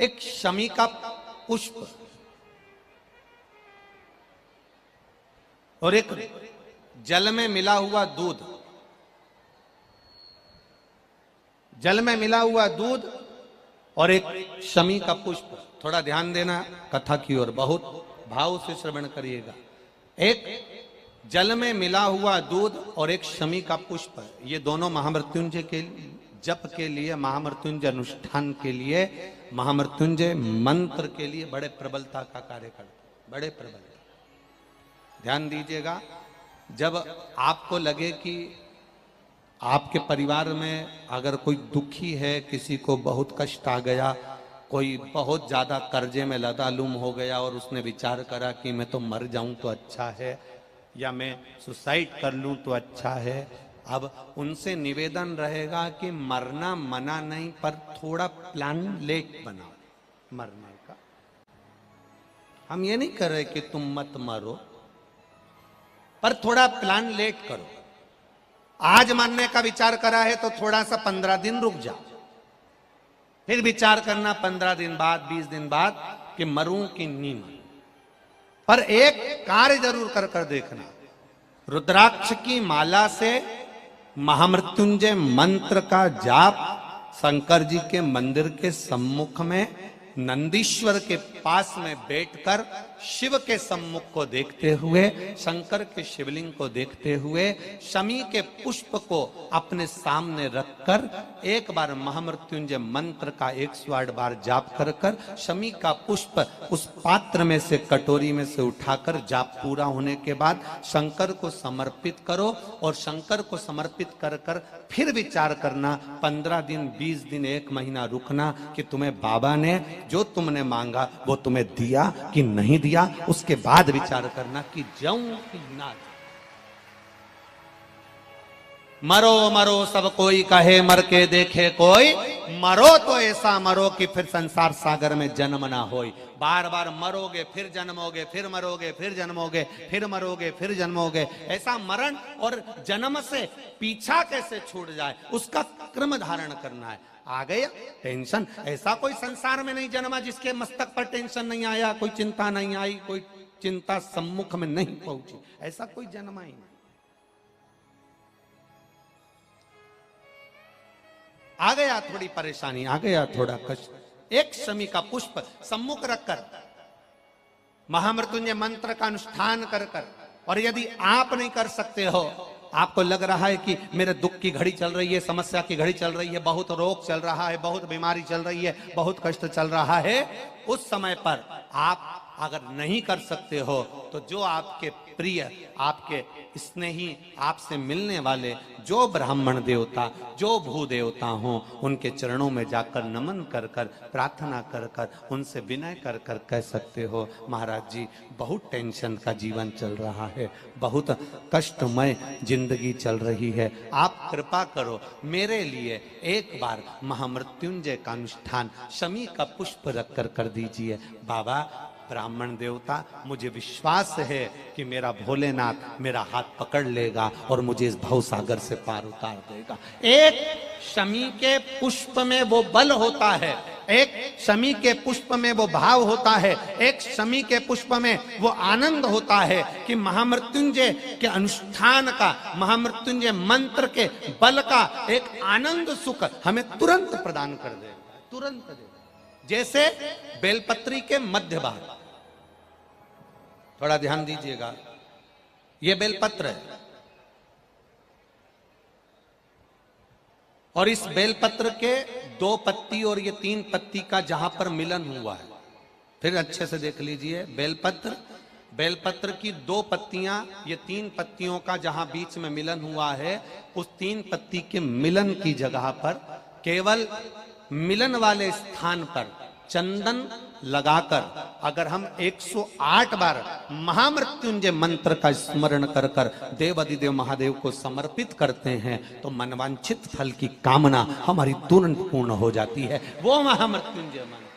एक शमी का पुष्प और एक जल में मिला हुआ दूध, जल में मिला हुआ दूध और एक शमी का पुष्प। थोड़ा ध्यान देना कथा की ओर, बहुत भाव से श्रवण करिएगा। एक जल में मिला हुआ दूध और एक शमी का पुष्प, ये दोनों महामृत्युंजय के जप के लिए, महामृत्युंजय अनुष्ठान के लिए, महामृत्युंजय मंत्र के लिए बड़े प्रबलता का कार्य करते, बड़े प्रबलता। ध्यान दीजिएगा, जब आपको लगे कि आपके परिवार में अगर कोई दुखी है, किसी को बहुत कष्ट आ गया, कोई बहुत ज्यादा कर्जे में लदालुम हो गया और उसने विचार करा कि मैं तो मर जाऊं तो अच्छा है या मैं सुसाइड कर लूं तो अच्छा है, अब उनसे निवेदन रहेगा कि मरना मना नहीं, पर थोड़ा प्लान लेट बनाओ मरने का। हम ये नहीं कर रहे कि तुम मत मरो, पर थोड़ा प्लान लेट करो। आज मरने का विचार करा है तो थोड़ा सा 15 दिन रुक जाओ, फिर विचार करना 15 दिन बाद, 20 दिन बाद कि मरूं कि नहीं मरूं। पर एक कार्य जरूर कर कर देखना, रुद्राक्ष की माला से महामृत्युंजय मंत्र का जाप शंकर जी के मंदिर के सम्मुख में नंदीश्वर के पास में बैठकर शिव के सम्मुख को देखते हुए, शंकर के शिवलिंग को देखते हुए, शमी के पुष्प को अपने सामने रखकर एक बार महामृत्युंजय मंत्र का 108 बार जाप कर कर शमी का पुष्प उस पात्र में से, कटोरी में से उठाकर जाप पूरा होने के बाद शंकर को समर्पित करो और शंकर को समर्पित कर कर फिर विचार करना 15 दिन, 20 दिन, 1 महीना रुकना कि तुम्हें बाबा ने जो तुमने मांगा वो तुम्हें दिया कि नहीं दिया। उसके बाद विचार करना कि जाऊं कि ना जाऊं। मरो मरो सब कोई कहे, मर के देखे कोई, मरो तो ऐसा मरो कि फिर संसार सागर में जन्म ना होई। बार बार मरोगे फिर जन्मोगे, फिर मरोगे फिर जन्मोगे, फिर मरोगे फिर जन्मोगे। ऐसा मरण और जन्म से पीछा कैसे छूट जाए, उसका क्रम धारण करना है। आ गया टेंशन, ऐसा कोई संसार में नहीं जन्मा जिसके मस्तक पर टेंशन नहीं आया, कोई चिंता नहीं आई, कोई चिंता सम्मुख में नहीं पहुंची, ऐसा कोई जन्मा ही नहीं। आ गया थोड़ी परेशानी, आ गया थोड़ा कष्ट, एक शमी का पुष्प सम्मुख रखकर महामृत्युंजय मंत्र का अनुष्ठान कर कर, और यदि आप नहीं कर सकते हो, आपको लग रहा है कि मेरे दुख की घड़ी चल रही है, समस्या की घड़ी चल रही है, बहुत रोग चल रहा है, बहुत बीमारी चल रही है, बहुत कष्ट चल रहा है, उस समय पर आप अगर नहीं कर सकते हो तो जो आपके प्रिय, आपके स्नेही, आपसे मिलने वाले जो ब्राह्मण देवता, जो भू देवता हों, उनके चरणों में जाकर नमन कर कर, प्रार्थना कर कर, उनसे विनय कर कर कह सकते हो, महाराज जी बहुत टेंशन का जीवन चल रहा है, बहुत कष्टमय जिंदगी चल रही है, आप कृपा करो मेरे लिए एक बार महामृत्युंजय का अनुष्ठान शमी का पुष्प रख कर कर दीजिए। बाबा ब्राह्मण देवता, मुझे विश्वास है कि मेरा भोलेनाथ मेरा हाथ पकड़ लेगा और मुझे इस भवसागर से पार उतार देगा। एक शमी के पुष्प में वो बल होता है, एक शमी के पुष्प में वो भाव होता है, एक शमी के पुष्प में वो आनंद होता है कि महामृत्युंजय के अनुष्ठान का, महामृत्युंजय मंत्र के बल का एक आनंद सुख हमें तुरंत प्रदान कर देगा, तुरंत देगा। जैसे बेलपत्री के मध्य भाग, थोड़ा ध्यान दीजिएगा, ये बेलपत्र है और इस बेलपत्र के 2 पत्ती और ये 3 पत्ती का जहां पर मिलन हुआ है, फिर अच्छे से देख लीजिए, बेलपत्र, बेलपत्र की 2 पत्तियां, ये 3 पत्तियों का जहां बीच में मिलन हुआ है, उस 3 पत्ती के मिलन की जगह पर, केवल मिलन वाले स्थान पर चंदन लगाकर अगर हम 108 बार महामृत्युंजय मंत्र का स्मरण कर कर देवाधिदेव महादेव को समर्पित करते हैं तो मनवांछित फल की कामना हमारी तुरंत पूर्ण हो जाती है। वो महामृत्युंजय मंत्र